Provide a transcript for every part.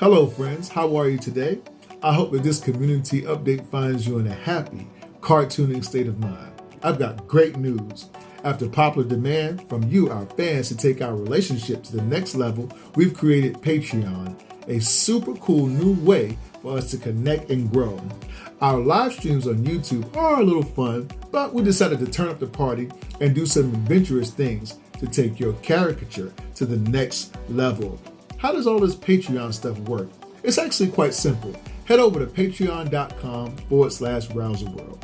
Hello friends, how are you today? I hope that this community update finds you in a happy, cartooning state of mind. I've got great news. After popular demand from you, our fans, to take our relationship to the next level, we've created Patreon, a super cool new way for us to connect and grow. Our live streams on YouTube are a little fun, but we decided to turn up the party and do some adventurous things to take your caricature to the next level. How does all this Patreon stuff work? It's actually quite simple. Head over to patreon.com/Rowserworld.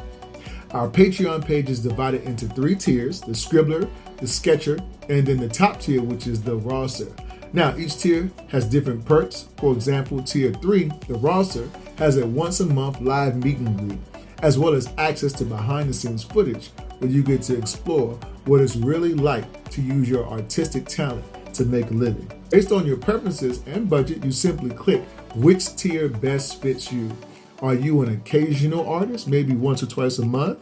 Our Patreon page is divided into 3 tiers: the Scribbler, the Sketcher, and then the top tier, which is the Rawser. Now, each tier has different perks. For example, tier 3, the Rawser, has a once-a-month live meet and greet, as well as access to behind-the-scenes footage where you get to explore what it's really like to use your artistic talent to make a living. Based on your preferences and budget, you simply click which tier best fits you. Are you an occasional artist, maybe once or twice a month?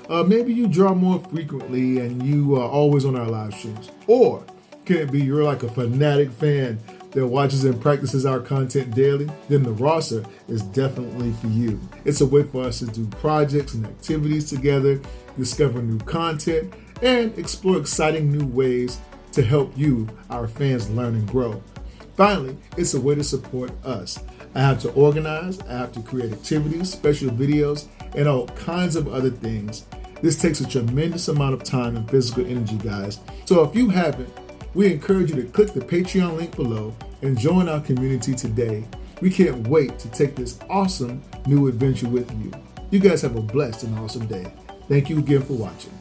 Maybe you draw more frequently and you are always on our live streams. Or can it be you're like a fanatic fan that watches and practices our content daily? Then the Rawser is definitely for you. It's a way for us to do projects and activities together, discover new content, and explore exciting new ways to help you, our fans, learn and grow. Finally, it's a way to support us. I have to organize, I have to create activities, special videos, and all kinds of other things. This takes a tremendous amount of time and physical energy, guys. So if you haven't, we encourage you to click the Patreon link below and join our community today. We can't wait to take this awesome new adventure with you. You guys have a blessed and awesome day. Thank you again for watching.